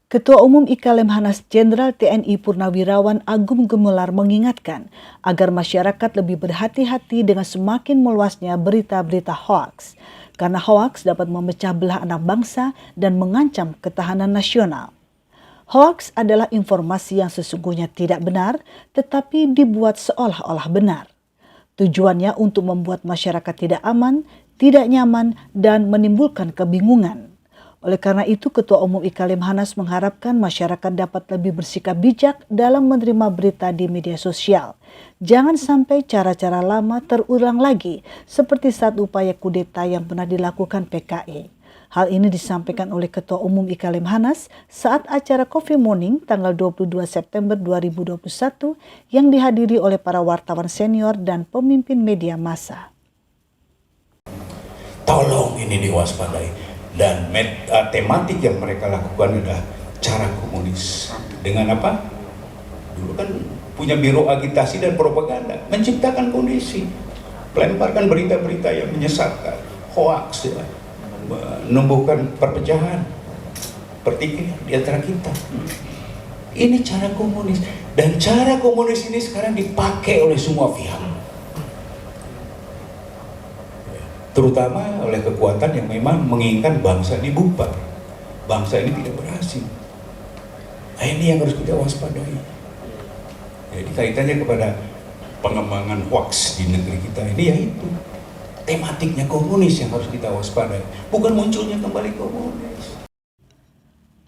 Ketua Umum IKA Lemhanas Jenderal TNI Purnawirawan Agung Gumelar mengingatkan agar masyarakat lebih berhati-hati dengan semakin meluasnya berita-berita hoaks, karena hoaks dapat memecah belah anak bangsa dan mengancam ketahanan nasional. Hoaks adalah informasi yang sesungguhnya tidak benar, tetapi dibuat seolah-olah benar. Tujuannya untuk membuat masyarakat tidak aman, tidak nyaman, dan menimbulkan kebingungan. Oleh karena itu, Ketua Umum IKA Lemhanas mengharapkan masyarakat dapat lebih bersikap bijak dalam menerima berita di media sosial. Jangan sampai cara-cara lama terulang lagi, seperti saat upaya kudeta yang pernah dilakukan PKI. Hal ini disampaikan oleh Ketua Umum IKA Lemhanas saat acara Coffee Morning tanggal 22 September 2021 yang dihadiri oleh para wartawan senior dan pemimpin media massa. Tolong ini diwaspadai. Dan tematik yang mereka lakukan adalah cara komunis. Dengan apa? Dulu kan punya biro agitasi dan propaganda, menciptakan kondisi, melemparkan berita-berita yang menyesatkan, hoaks, ya, menumbuhkan perpecahan, pertikaian di antara kita. Ini cara komunis, dan cara komunis ini sekarang dipakai oleh semua pihak, terutama oleh kekuatan yang memang menginginkan bangsa ini bubar, bangsa ini tidak berhasil. Nah, ini yang harus kita waspadai. Jadi kaitannya kepada pengembangan hoaks di negeri kita ini, yaitu tematiknya komunis yang harus kita waspadai, bukan munculnya kembali komunis.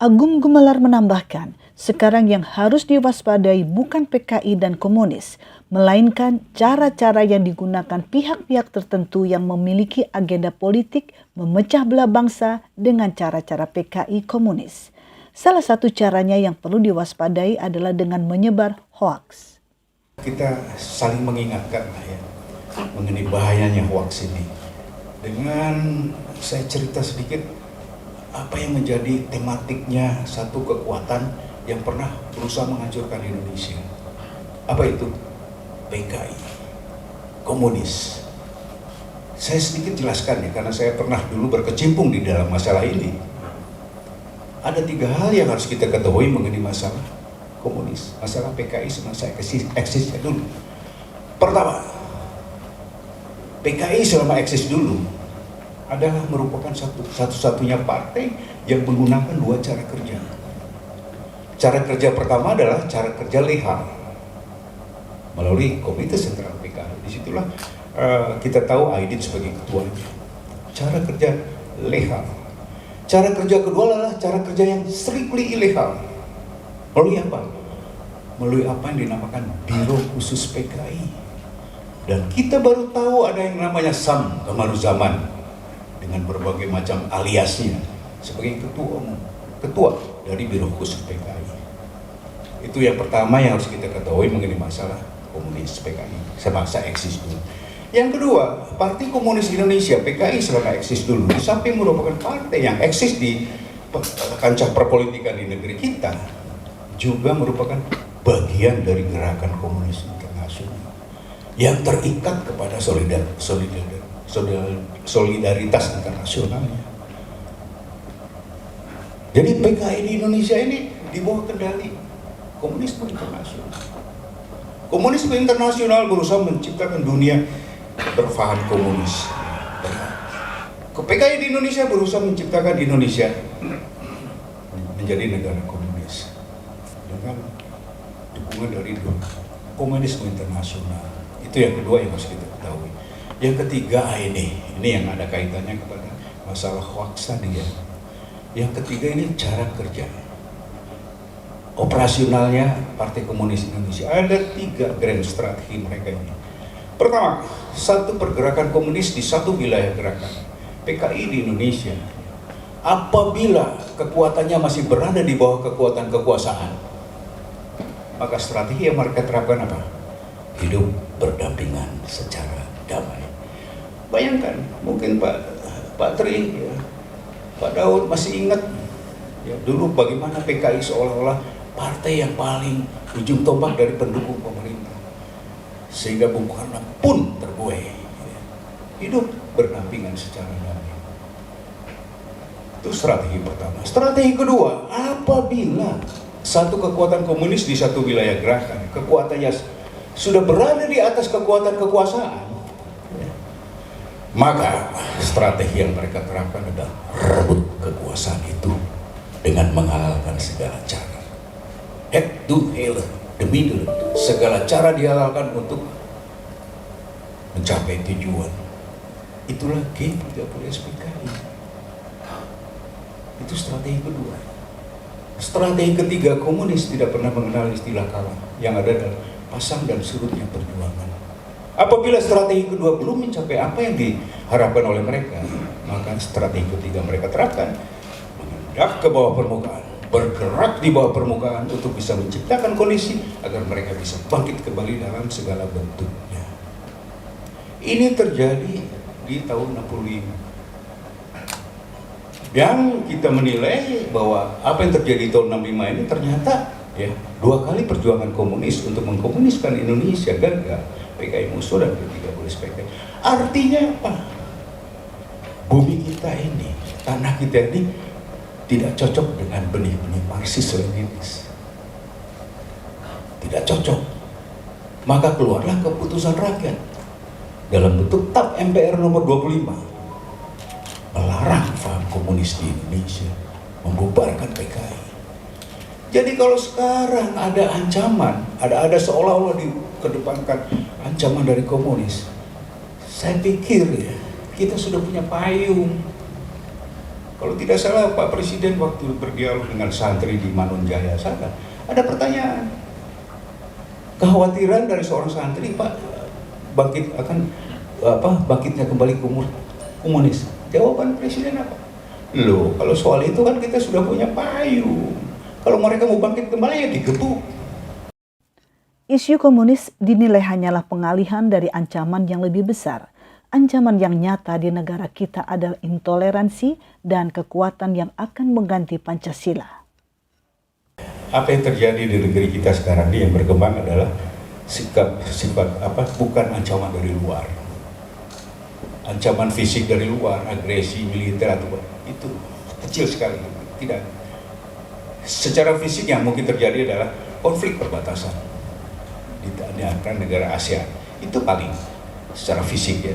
Agung Gumelar menambahkan, sekarang yang harus diwaspadai bukan PKI dan komunis, melainkan cara-cara yang digunakan pihak-pihak tertentu yang memiliki agenda politik memecah belah bangsa dengan cara-cara PKI komunis. Salah satu caranya yang perlu diwaspadai adalah dengan menyebar hoaks. Kita saling mengingatkan ya, mengenai bahayanya hoaks ini. Dengan saya cerita sedikit apa yang menjadi tematiknya satu kekuatan yang pernah berusaha menghancurkan Indonesia. Apa itu? PKI, komunis. Saya sedikit jelaskan ya, karena saya pernah dulu berkecimpung di dalam masalah ini. Ada 3 hal yang harus kita ketahui mengenai masalah komunis, masalah PKI semasa eksisnya dulu. Pertama, PKI selama eksis dulu adalah merupakan satu-satunya partai yang menggunakan 2 cara kerja. Cara kerja pertama adalah cara kerja legal melalui Komite Sentral PKI. Disitulah kita tahu Aidit sebagai ketuanya. Cara kerja legal. Cara kerja kedua adalah cara kerja yang strictly ilegal. Melalui apa? Melalui apa yang dinamakan Biro Khusus PKI. Dan kita baru tahu ada yang namanya Sam Kamaruzaman dengan berbagai macam aliasnya sebagai ketua dari Biro Khusus PKI. Itu yang pertama yang harus kita ketahui mengenai masalah komunis PKI semasa eksis dulu. Yang kedua, Partai Komunis Indonesia PKI selama eksis dulu, di samping merupakan partai yang eksis di kancah perpolitikan di negeri kita, juga merupakan bagian dari gerakan komunis internasional yang terikat kepada solidaritas internasionalnya. Jadi PKI di Indonesia ini di bawah kendali komunisme internasional. Komunisme internasional berusaha menciptakan dunia berfaham komunis. PKI di Indonesia berusaha menciptakan Indonesia menjadi negara komunis dengan dukungan dari komunisme internasional. Itu yang kedua yang harus kita ketahui. Yang ketiga ini yang ada kaitannya kepada masalah hoaks tadi ya. Yang ketiga ini cara kerja operasionalnya Partai Komunis Indonesia. Ada 3 grand strategi mereka ini. Pertama, satu pergerakan komunis di satu wilayah gerakan PKI di Indonesia. Apabila kekuatannya masih berada di bawah kekuatan kekuasaan, maka strategi yang mereka terapkan apa? Hidup berdampingan secara damai. Bayangkan, mungkin Pak Tri, ya, Pak Daud masih ingat ya, dulu bagaimana PKI seolah-olah partai yang paling ujung tombak dari pendukung pemerintah, sehingga Bung Karno pun terbuai ya, hidup berdampingan secara damai. Itu strategi pertama. Strategi kedua, apabila satu kekuatan komunis di satu wilayah gerakan, kekuatannya sudah berada di atas kekuatan kekuasaan, maka strategi yang mereka terapkan adalah rebut kekuasaan itu dengan menghalalkan segala cara. Head to hell, the middle, segala cara dihalalkan untuk mencapai tujuan. Itulah G30 SPKI. Itu strategi kedua. Strategi ketiga, komunis tidak pernah mengenal istilah kalah. Yang ada adalah pasang dan surutnya perjuangan. Apabila strategi kedua belum mencapai apa yang diharapkan oleh mereka, maka strategi ketiga mereka terapkan, mengendap ke bawah permukaan, bergerak di bawah permukaan untuk bisa menciptakan kondisi agar mereka bisa bangkit kembali dalam segala bentuknya. Ini terjadi di tahun 65. Yang kita menilai bahwa apa yang terjadi di tahun 65 ini ternyata ya 2 kali perjuangan komunis untuk mengkomuniskan Indonesia gagal. PKI musuh dan G30 SPKI. Artinya apa? Bumi kita ini, tanah kita ini tidak cocok dengan benih-benih Marxis-Leninis. Tidak cocok. Maka keluarlah keputusan rakyat dalam bentuk TAP MPR nomor 25. Melarang paham komunis di Indonesia, membubarkan PKI. Jadi kalau sekarang ada ancaman, ada seolah-olah dikedepankan ancaman dari komunis, saya pikir ya, kita sudah punya payung. Kalau tidak salah Pak Presiden waktu berdialog dengan santri di Manunjaya sana, ada pertanyaan. Kekhawatiran dari seorang santri, Pak, bangkitnya kembali komunis. Jawaban Presiden apa? Loh, kalau soal itu kan kita sudah punya payung. Kalau mereka mau bangkit kembali ya digebuk. Isu komunis dinilai hanyalah pengalihan dari ancaman yang lebih besar. Ancaman yang nyata di negara kita adalah intoleransi dan kekuatan yang akan mengganti Pancasila. Apa yang terjadi di negeri kita sekarang ini yang berkembang adalah sifat bukan ancaman dari luar. Ancaman fisik dari luar, agresi militer atau itu kecil sekali. Tidak. Secara fisik yang mungkin terjadi adalah konflik perbatasan di antara negara ASEAN. Itu paling secara fisik ya.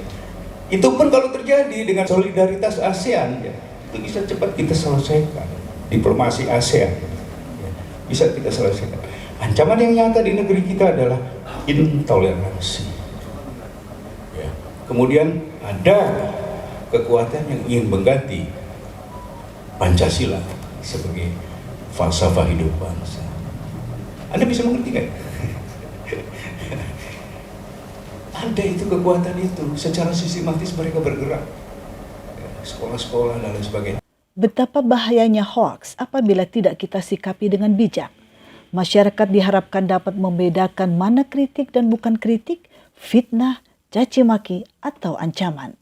Itu pun kalau terjadi dengan solidaritas ASEAN ya, itu bisa cepat kita selesaikan. Diplomasi ASEAN ya, bisa kita selesaikan. Ancaman yang nyata di negeri kita adalah intoleransi. Ya. Kemudian ada kekuatan yang ingin mengganti Pancasila sebagai falsafah hidup bangsa. Anda bisa mengerti kan? Ada itu kekuatan itu, secara sistematis mereka bergerak. Sekolah-sekolah dan lain sebagainya. Betapa bahayanya hoaks apabila tidak kita sikapi dengan bijak. Masyarakat diharapkan dapat membedakan mana kritik dan bukan kritik, fitnah, caci maki, atau ancaman.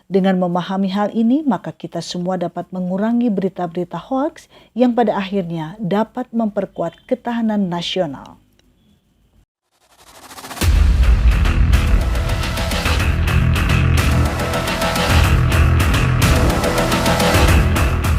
Dengan memahami hal ini, maka kita semua dapat mengurangi berita-berita hoaks yang pada akhirnya dapat memperkuat ketahanan nasional.